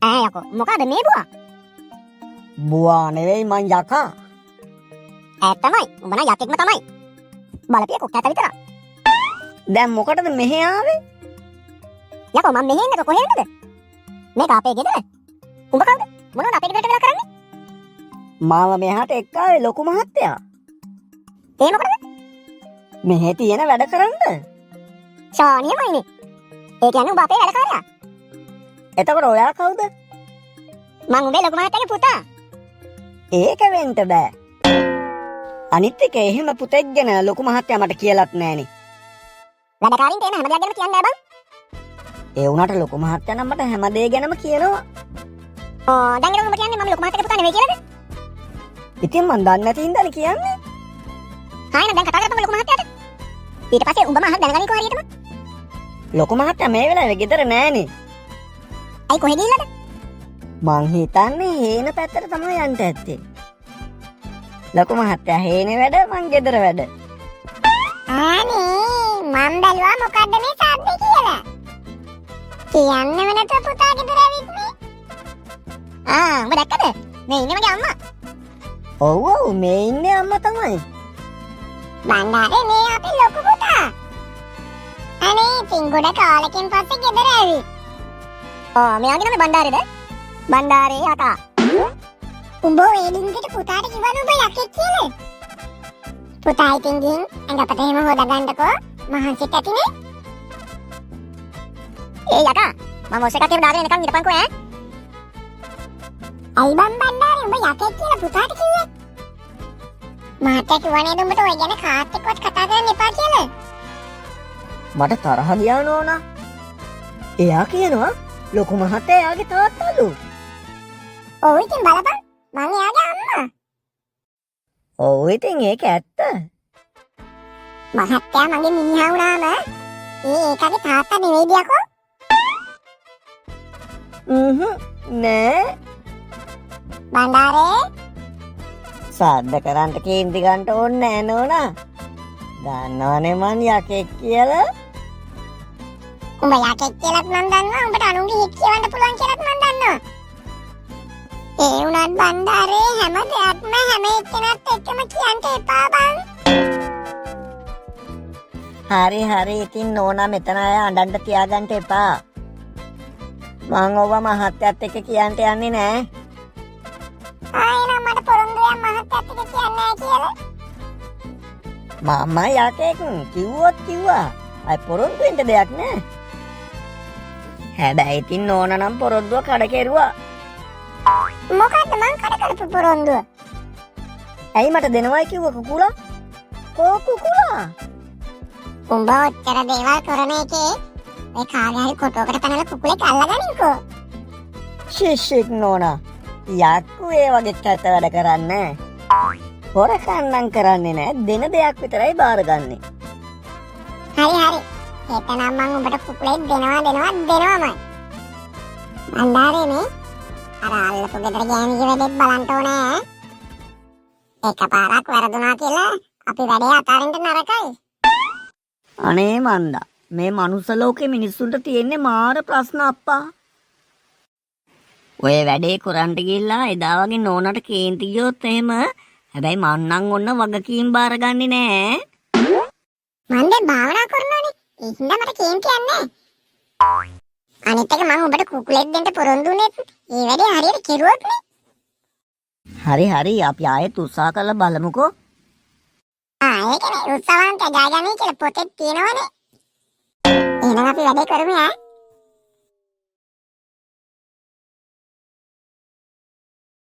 ඈ යකෝ මොකද මේ බුවා? බුවා නෙවෙයි මං යකා. ඈ තමයි උඹ නම් යකෙක්ම තමයි. බලපියකෝ කැත විතර. දැන් මොකටද මෙහෙ ආවේ? යකෝ මම මෙහෙ ඉන්නක කොහෙ ඉන්නද? මේක අපේ ගෙදර. උඹ කවුද? මොනවද අපේ ගෙදරට වෙලා කරන්නේ? මාව මෙහාට එක්කාවේ ලොකු මහත්තයා. ඒ මොකටද? මෙහෙ තියෙන වැඩ කරන්න. ශානියමයිනේ. ඒ කියන්නේ උඹ අපේ වැඩකාරයා. එතකොට ඔයා කවුද? මං උඹේ ලොකු මහත්තයාගේ පුතා. ඒක වෙන්න බෑ. අනිත් එක එහෙම පුතෙක් ගැන ලොකු මහත්තයා මට කියලාත් නෑනේ. වැඩකාරින්ට එන හැම දෙයක් ගැනම කියන්නේ නෑ බං. ඒ වුණාට ලොකු මහත්තයා නම් මට හැම දෙයක් ගැනම කියනවා. දැන් ඊළඟ උඹ කියන්නේ මම ලොකු මහත්තයාගේ පුතා නෙවෙයි කියලාද? ඉතින් මං දන්නේ නැති හින්දානේ කියන්නේ. හායන දැන් කතා කරපන් ලොකු මහත්තයාට. ඊට පස්සේ උඹම අහලා දැනගනිකෝ හරියටම. ලොකු මහත්තයා මේ වෙලාවේ ගෙදර නෑනේ. අයි කොහෙ ගිහිල්ලාද? මං හිතන්නේ හේන පැත්තට තමයි යන්න ඇත්තේ. ලොකු මහත්තයා හේනේ වැඩ මං ගෙදර වැඩ. අනේ මම බැලුවා මොකද්ද මේ සද්දේ කියලා. කියන්නේම නැතුව පුතා ගෙදර ඇවිත් මේ. උඹ දැක්කද? මේ ඉන්නේ මගේ අම්මා. ඔව් ඔව් මේ ඉන්නේ අම්මා තමයි. බණ්ඩාරේ මේ අපේ ලොකු පුතා. අනේ ඉතින් ගොඩ කාලෙකින් පස්සේ ගෙදර ඇවිත්. මෙයාගේ නම බණ්ඩාරේද? බණ්ඩාරේ යකා. උඹ ඒ ඩිංගිට පුතාට කිව්වද උඹ යකෙක් කියලා? පුතා ඉතින් ගිහින් ඇඟපත එහෙම හොදගන්නකෝ මහන්සිට ඇතිනේ. ඒ යකා මම ඔස් එකක් එහෙම දාගෙන එනකන් ඉඳපන්කෝ ඈ. අයි බම් බණ්ඩාරේ උඹ යකෙක් කියලා පුතාට කිව්වේ? මහත්තයා කිව්වා නේද උඹට ඔය ගැන කාත් එක්කවත් කතා කරන්න එපා කියලා? මට තරහ ගියා නෝනා. එයා කියනවා ලොකු මහත්තයා එයාගේ තාත්තලු. ඔව් ඉතින් බලපන් මං එයාගේ අම්මා. ඔව් ඉතින් ඒක ඇත්ත. මහත්තයා මගේ මිනිහා වුණාම ඒකගේ තාත්තා නෙවෙයිද යකෝ? නෑ. බණ්ඩාරේ සාද්ද කරන්ට කේන්ති ගන්න ඕනේ නෑ නෝනා. දන්නවනේ මං යකෙක් කියලා. උඹ යකෙක් කියලාත් මං දන්නවා. උඹට අනුන්ගේ හිත් කියවන්න පුළුවන් කියලාත් මං දන්නවා. ඒ වුණත් බණ්ඩාරේ හැම දෙයක්ම හැම එක්කෙනාත් එක්කම කියන්න එපා බං. හරි හරි ඉතින් නෝනා මෙතන අය අඬන්න තියාගන්න එපා. මං ඔව මහත්තයත් එක්ක කියන්න යන්නේ නෑ. ආයෙනම් මට පොරොන්දුයක් මහත්තයත් එක්ක කියන්න නෑ කියලා. මම යකෙක් කිව්වොත් කිව්වා. අය පොරොන්දු වෙන්න දෙයක් නෑ. හැබැයි ඉතින් නෝනා නම් පොරොන්දුව කඩ කෙරුවා. මොකද්ද මං කඩ කරපු පොරොන්දුව? ඇයි මට දෙනවයි කිව්ව කුකුලා? කෝ කුකුලා? උඹ ඔච්චර දේවල් කරන එකේ ඒ කාගේ හරි කොටුවකට පැනලා කුකුලෙක් අල්ලගනින්කෝ. ශිෂ්‍යෙක් නෝනා. යක්කු ඒ වගේ කැත වැඩ කරන්නේ. හොරකම් කරන්නේ නෑ. දෙන දෙයක් විතරයි බාරගන්නේ. හරි හරි. එතනම් මං උඹට කුකුලෙක් දෙනවාමයි. බණ්ඩාරේ මේ අර අල්ලපු ගෙදර ගෑණිගේ වැඩේත් බලන්න ඕනේ. එකපාරක් වැරදුනා කියලා අපි වැඩේ අතාරින්න නරකයි. අනේ මන්දා මේ මනුස්ස ලෝකේ මිනිස්සුන්ට තියෙන්නේ මාර ප්‍රශ්න අප්පා. ඔය වැඩේ කරන්න ගිහිල්ලා එදා වගේ නෝනට කේන්ති ගියොත් එහෙම හැබැයි මං නම් ඔන්න වගකීම් බාරගන්නේ නෑ. මං දැන් භාවනා කරනවානේ. ඒ හින්දා මට කේන්ති යන්නේ නෑ. අනිත් එක මං ඔබට කුකුලෙක් දෙන්න පොරොන්දු වුණේ ඒ වැඩේ හරියට කෙරුවොත් නේ. හරි හරි අපි ආයෙත් උත්සාහ කරලා බලමුකෝ. ඒකනේ උත්සාහවන්ත ජයගනී කියලා පොතේ තියෙනවනේ. එහෙනම් අපි වැඩේ කරමු ඈ.